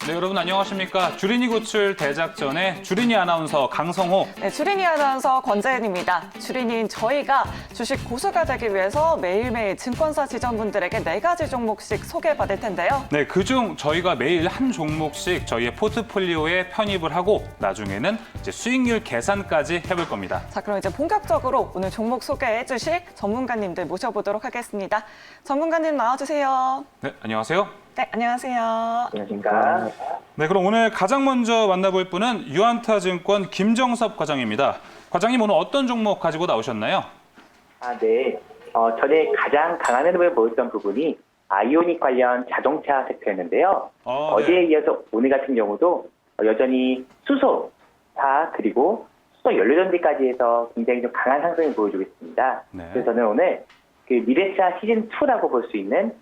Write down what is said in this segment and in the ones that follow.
네, 여러분 안녕하십니까. 주린이 구출 대작전의 주린이 아나운서 강성호. 네, 주린이 아나운서 권재은입니다. 주린이인 저희가 주식 고수가 되기 위해서 매일매일 증권사 지점분들에게 4가지 종목씩 소개받을 텐데요. 네, 그중 저희가 매일 한 종목씩 저희의 포트폴리오에 편입을 하고 나중에는 이제 수익률 계산까지 해볼 겁니다. 자, 그럼 이제 본격적으로 오늘 종목 소개해 주실 전문가님들 모셔보도록 하겠습니다. 전문가님 나와주세요. 네, 안녕하세요. 네, 안녕하세요. 안녕하십니까. 네, 그럼 오늘 가장 먼저 만나볼 분은 유안타증권 김정섭 과장입니다. 과장님 오늘 어떤 종목 가지고 나오셨나요? 네. 전에 가장 강한 흐름을 보였던 부분이 아이오닉 관련 자동차 섹터였는데요. 네. 어제에 이어서 오늘 같은 경우도 여전히 수소차 그리고 수소 연료전지까지 해서 굉장히 좀 강한 상승을 보여주고 있습니다. 네. 그래서 저는 오늘 그 미래차 시즌2라고 볼 수 있는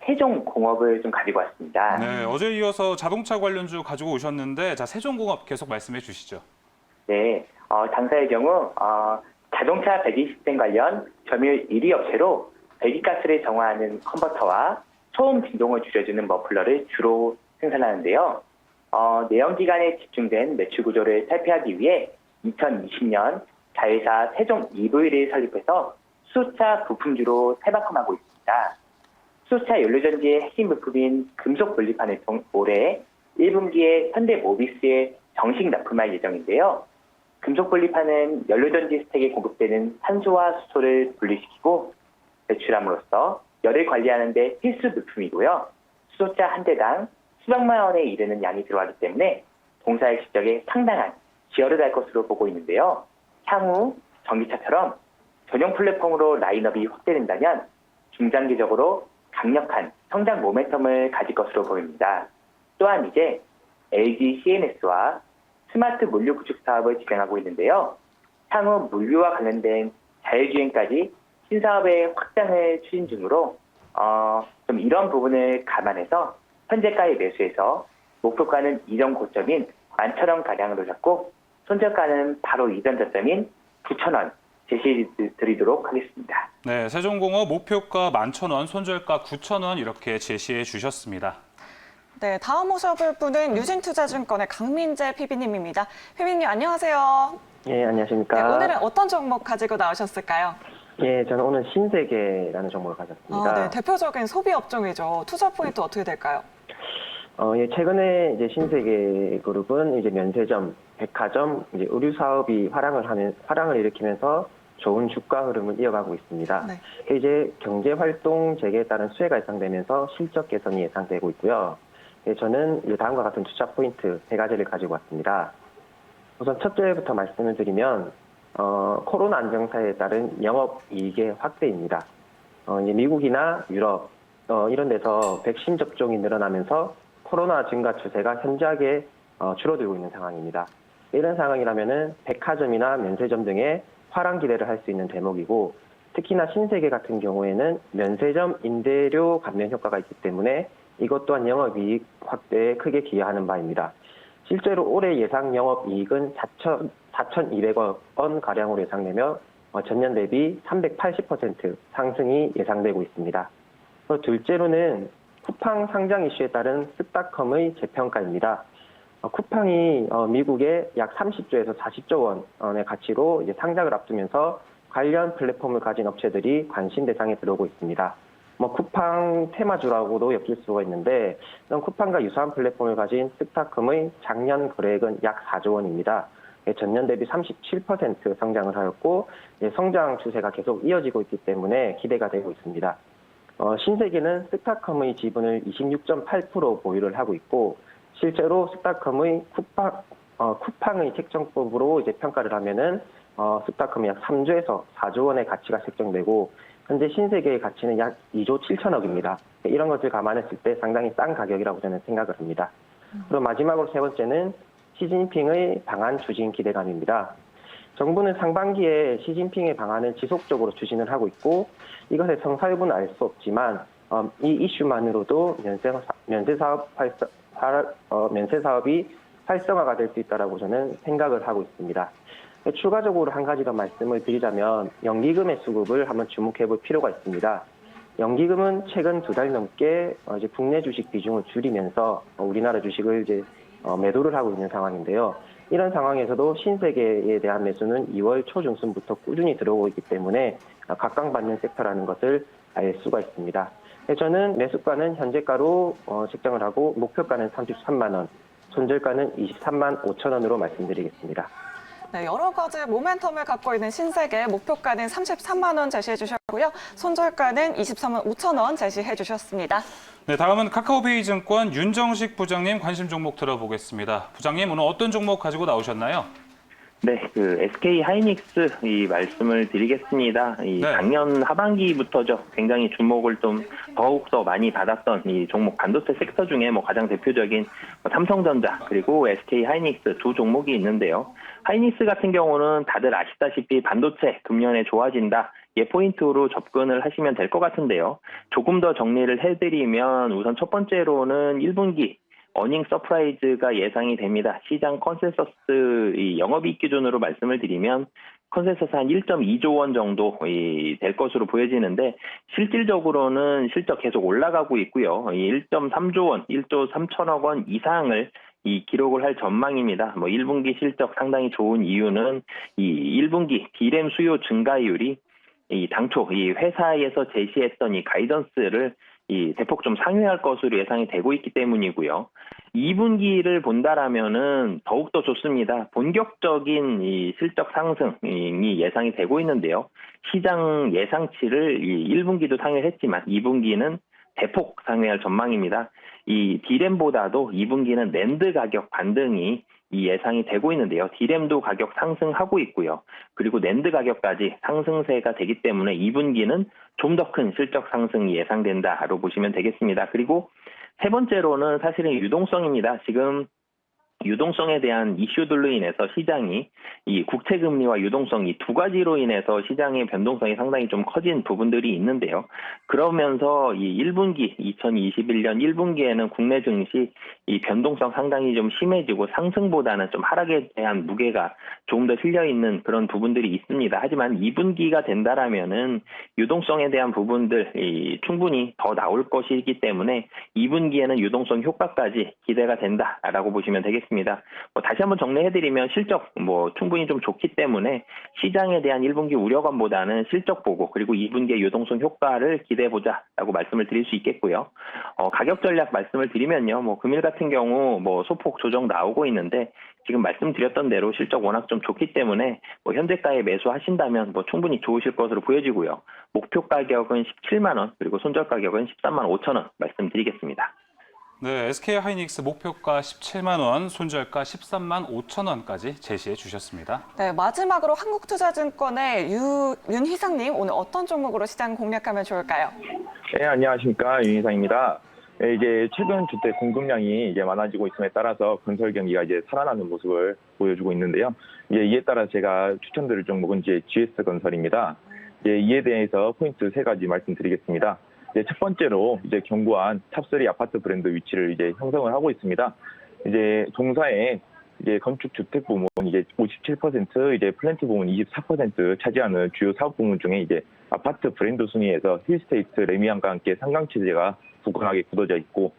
세종공업을 좀 가지고 왔습니다. 네, 어제 이어서 자동차 관련주 가지고 오셨는데 자, 세종공업 계속 말씀해 주시죠. 네, 당사의 경우 자동차 배기 시스템 관련 점유율 1위 업체로 배기가스를 정화하는 컨버터와 소음 진동을 줄여주는 머플러를 주로 생산하는데요. 내연기관에 집중된 매출 구조를 살펴하기 위해 2020년 자회사 세종 EV를 설립해서 수소차 부품주로 탈바꿈하고 있습니다. 수소차 연료전지의 핵심 부품인 금속 분리판을 올해 1분기에 현대모비스에 정식 납품할 예정인데요. 금속 분리판은 연료전지 스택에 공급되는 산소와 수소를 분리시키고 배출함으로써 열을 관리하는 데 필수 부품이고요. 수소차 한 대당 수백만 원에 이르는 양이 들어가기 때문에 동사의 실적에 상당한 기여를 할 것으로 보고 있는데요. 향후 전기차처럼 전용 플랫폼으로 라인업이 확대된다면 중장기적으로 강력한 성장 모멘텀을 가질 것으로 보입니다. 또한 이제 LG CNS와 스마트 물류 구축 사업을 진행하고 있는데요. 향후 물류와 관련된 자율주행까지 신사업의 확장을 추진 중으로 좀 이런 부분을 감안해서 현재가의 매수해서 목표가는 이전 고점인 11,000원 가량으로 잡고 손절가는 바로 이전 저점인 9,000원 제시드리도록 하겠습니다. 네, 세종공업 목표가 11,000원, 손절가 9,000원 이렇게 제시해 주셨습니다. 네, 다음 모셔볼 분은 유진투자증권의 강민재 PB님입니다. PB님 안녕하세요. 예, 안녕하십니까. 네, 오늘은 어떤 종목 가지고 나오셨을까요? 예, 저는 오늘 신세계라는 종목을 가졌습니다. 네, 대표적인 소비 업종이죠. 투자 포인트 어떻게 될까요? 예, 최근에 이제 신세계 그룹은 이제 면세점, 백화점, 이제 의류 사업이 화랑을 일으키면서 좋은 주가 흐름을 이어가고 있습니다. 네. 이제 경제 활동 재개에 따른 수혜가 예상되면서 실적 개선이 예상되고 있고요. 예, 저는 다음과 같은 투자 포인트 3가지를 가지고 왔습니다. 우선 첫째부터 말씀을 드리면 코로나 안정사에 따른 영업이익의 확대입니다. 이제 미국이나 유럽 이런 데서 백신 접종이 늘어나면서 코로나 증가 추세가 현저하게 줄어들고 있는 상황입니다. 이런 상황이라면은 백화점이나 면세점 등의 화랑 기대를 할 수 있는 대목이고, 특히나 신세계 같은 경우에는 면세점 임대료 감면 효과가 있기 때문에 이것 또한 영업이익 확대에 크게 기여하는 바입니다. 실제로 올해 예상 영업이익은 4,200억 원 가량으로 예상되며 전년 대비 380% 상승이 예상되고 있습니다. 둘째로는 쿠팡 상장 이슈에 따른 스타컴의 재평가입니다. 쿠팡이 미국에 약 30조에서 40조 원의 가치로 이제 상장을 앞두면서 관련 플랫폼을 가진 업체들이 관심 대상에 들어오고 있습니다. 쿠팡 테마주라고도 엮일 수가 있는데, 쿠팡과 유사한 플랫폼을 가진 스타컴의 작년 거래액은 약 4조 원입니다. 전년 대비 37% 성장을 하였고, 성장 추세가 계속 이어지고 있기 때문에 기대가 되고 있습니다. 신세계는 스타컴의 지분을 26.8% 보유를 하고 있고, 실제로 스타컴의 쿠팡의 책정법으로 이제 평가를 하면은 스타컴이 약 3조에서 4조 원의 가치가 책정되고, 현재 신세계의 가치는 약 2조 7천억입니다. 이런 것을 감안했을 때 상당히 싼 가격이라고 저는 생각을 합니다. 그리고 마지막으로 세 번째는 시진핑의 방한 추진 기대감입니다. 정부는 상반기에 시진핑의 방안을 지속적으로 추진을 하고 있고, 이것의 성사 여부는 알 수 없지만 이 이슈만으로도 면세 사업이 활성화가 될 수 있다고 저는 생각을 하고 있습니다. 추가적으로 한 가지 더 말씀을 드리자면 연기금의 수급을 한번 주목해 볼 필요가 있습니다. 연기금은 최근 2달 넘게 이제 국내 주식 비중을 줄이면서 우리나라 주식을 이제 매도를 하고 있는 상황인데요. 이런 상황에서도 신세계에 대한 매수는 2월 초중순부터 꾸준히 들어오고 있기 때문에 각광받는 섹터라는 것을 알 수가 있습니다. 저는 매수가는 현재가로 책정을 하고 목표가는 33만 원, 손절가는 23만 5천 원으로 말씀드리겠습니다. 네, 여러 가지 모멘텀을 갖고 있는 신세계 목표가는 33만 원 제시해 주셨고요. 손절가는 23만 5천 원 제시해 주셨습니다. 네, 다음은 카카오페이 증권 윤정식 부장님 관심 종목 들어보겠습니다. 부장님, 오늘 어떤 종목 가지고 나오셨나요? 네, SK 하이닉스 이 말씀을 드리겠습니다. 이 네. 작년 하반기부터죠. 굉장히 주목을 좀 더욱더 많이 받았던 이 종목 반도체 섹터 중에 가장 대표적인 삼성전자 그리고 SK 하이닉스 두 종목이 있는데요. 하이닉스 같은 경우는 다들 아시다시피 반도체 금년에 좋아진다. 포인트로 접근을 하시면 될 것 같은데요. 조금 더 정리를 해드리면 우선 첫 번째로는 1분기 어닝 서프라이즈가 예상이 됩니다. 시장 컨센서스 영업이익 기준으로 말씀을 드리면 컨센서스 한 1.2조 원 정도 될 것으로 보여지는데 실질적으로는 실적 계속 올라가고 있고요. 1.3조 원, 1조 3천억 원 이상을 기록을 할 전망입니다. 1분기 실적 상당히 좋은 이유는 1분기 D램 수요 증가율이 당초 회사에서 제시했던 가이던스를 대폭 좀 상회할 것으로 예상이 되고 있기 때문이고요. 2분기를 본다라면은 더욱더 좋습니다. 본격적인 실적 상승이 예상이 되고 있는데요. 시장 예상치를 1분기도 상회했지만 2분기는 대폭 상회할 전망입니다. D램보다도 2분기는 낸드 가격 반등이 예상이 되고 있는데요. D램도 가격 상승하고 있고요. 그리고 낸드 가격까지 상승세가 되기 때문에 2분기는 좀 더 큰 실적 상승이 예상된다로 보시면 되겠습니다. 그리고 세 번째로는 사실은 유동성입니다. 지금 유동성에 대한 이슈들로 인해서 시장이 국채 금리와 유동성 이 두 가지로 인해서 시장의 변동성이 상당히 좀 커진 부분들이 있는데요. 그러면서 1분기 2021년 1분기에는 국내 증시 변동성 상당히 좀 심해지고 상승보다는 좀 하락에 대한 무게가 조금 더 실려 있는 그런 부분들이 있습니다. 하지만 2분기가 된다라면은 유동성에 대한 부분들 충분히 더 나올 것이기 때문에 2분기에는 유동성 효과까지 기대가 된다라고 보시면 되겠습니다. 다시 한번 정리해드리면 실적 충분히 좀 좋기 때문에 시장에 대한 1분기 우려감보다는 실적 보고 그리고 2분기의 유동성 효과를 기대해보자라고 말씀을 드릴 수 있겠고요. 가격 전략 말씀을 드리면요. 금일 같은 경우 소폭 조정 나오고 있는데 지금 말씀드렸던 대로 실적 워낙 좀 좋기 때문에 현재가에 매수하신다면 충분히 좋으실 것으로 보여지고요. 목표 가격은 17만 원 그리고 손절 가격은 13만 5천 원 말씀드리겠습니다. 네, SK 하이닉스 목표가 17만 원, 손절가 13만 5천 원까지 제시해 주셨습니다. 네, 마지막으로 한국투자증권의 윤희상님, 오늘 어떤 종목으로 시장 공략하면 좋을까요? 네, 안녕하십니까. 윤희상입니다. 네, 이제 최근 주택 공급량이 많아지고 있음에 따라서 건설 경기가 살아나는 모습을 보여주고 있는데요. 이에 따라 제가 추천드릴 종목은 GS 건설입니다. 이에 대해서 포인트 3가지 말씀드리겠습니다. 첫 번째로 견고한 탑3 아파트 브랜드 위치를 형성을 하고 있습니다. 동사의 건축 주택 부문 57%, 플랜트 부문 24% 차지하는 주요 사업 부문 중에 아파트 브랜드 순위에서 힐스테이트, 레미안과 함께 상강 체제가 굳건하게 굳어져 있고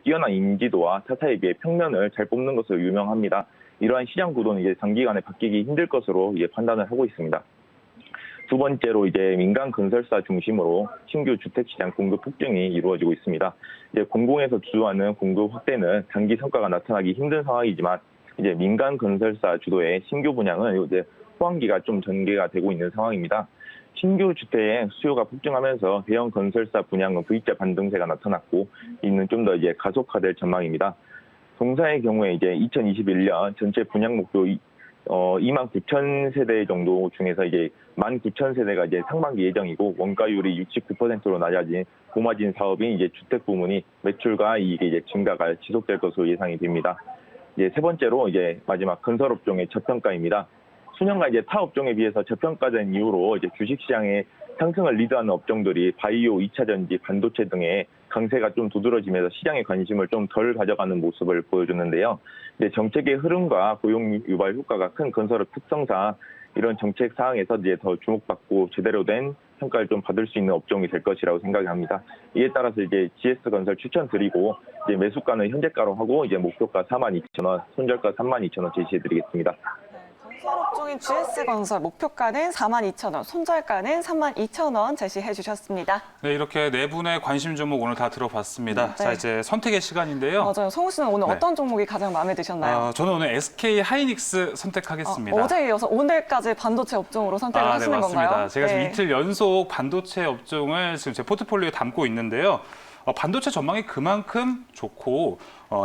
뛰어난 인지도와 타사에 비해 평면을 잘 뽑는 것으로 유명합니다. 이러한 시장 구도는 장기간에 바뀌기 힘들 것으로 판단을 하고 있습니다. 두 번째로 민간 건설사 중심으로 신규 주택시장 공급 폭증이 이루어지고 있습니다. 공공에서 주도하는 공급 확대는 단기 성과가 나타나기 힘든 상황이지만 민간 건설사 주도의 신규 분양은 호황기가 좀 전개가 되고 있는 상황입니다. 신규 주택의 수요가 폭증하면서 대형 건설사 분양은 V자 반등세가 나타났고 이는 좀 더 가속화될 전망입니다. 동사의 경우에 2021년 전체 분양 목표 2만 9천 세대 정도 중에서 19,000세대가 상반기 예정이고 원가율이 69%로 낮아진 고마진 사업인 주택 부문이 매출과 이익의 증가가 지속될 것으로 예상이 됩니다. 세 번째로 마지막 건설업종의 저평가입니다. 수년간 타 업종에 비해서 저평가된 이유로 주식시장의 상승을 리드하는 업종들이 바이오, 2차전지, 반도체 등의 강세가 좀 두드러지면서 시장의 관심을 좀 덜 가져가는 모습을 보여줬는데요. 정책의 흐름과 고용 유발 효과가 큰 건설업 특성상 이런 정책 사항에서 더 주목받고 제대로 된 평가를 좀 받을 수 있는 업종이 될 것이라고 생각이 합니다. 이에 따라서 이제 GS건설 추천드리고 이제 매수가는 현재가로 하고 이제 목표가 42,000원, 손절가 32,000원 제시해드리겠습니다. 건설업종인 GS건설 목표가는 42,000원, 손절가는 32,000원 제시해 주셨습니다. 네, 이렇게 네 분의 관심 종목 오늘 다 들어봤습니다. 네. 자, 이제 선택의 시간인데요. 맞아요. 성우 씨는 오늘 네. 어떤 종목이 가장 마음에 드셨나요? 저는 오늘 SK 하이닉스 선택하겠습니다. 어제에 이어서 오늘까지 반도체 업종으로 선택을 네, 하시는 맞습니다. 건가요? 제가 지금 네. 이틀 연속 반도체 업종을 지금 제 포트폴리오에 담고 있는데요. 반도체 전망이 그만큼 좋고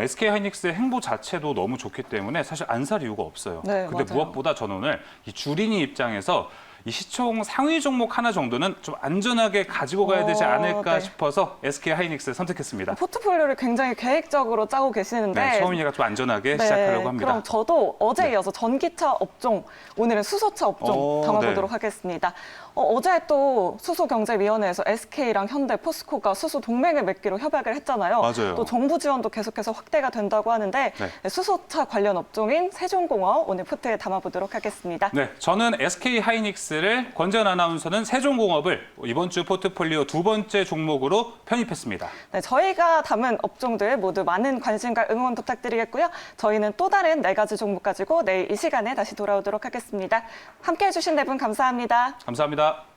SK 하이닉스의 행보 자체도 너무 좋기 때문에 사실 안 살 이유가 없어요. 네, 근데 맞아요. 무엇보다 저는 오늘 이 주린이 입장에서 이 시총 상위 종목 하나 정도는 좀 안전하게 가지고 가야 되지 않을까 네. 싶어서 SK 하이닉스 선택했습니다. 포트폴리오를 굉장히 계획적으로 짜고 계시는데 네, 소민이가 좀 안전하게 시작하려고 합니다. 그럼 저도 어제에 이어서 전기차 업종, 오늘은 수소차 업종 담아보도록 네. 하겠습니다. 어제 또 수소경제위원회에서 SK랑 현대, 포스코가 수소 동맹을 맺기로 협약을 했잖아요. 맞아요. 또 정부 지원도 계속해서 확대가 된다고 하는데 네. 수소차 관련 업종인 세종공업 오늘 포트에 담아보도록 하겠습니다. 네, 저는 SK 하이닉스를, 권재현 아나운서는 세종공업을 이번 주 포트폴리오 두 번째 종목으로 편입했습니다. 네, 저희가 담은 업종들 모두 많은 관심과 응원 부탁드리겠고요. 저희는 또 다른 4가지 종목 가지고 내일 이 시간에 다시 돌아오도록 하겠습니다. 함께해 주신 네 분 감사합니다. 감사합니다.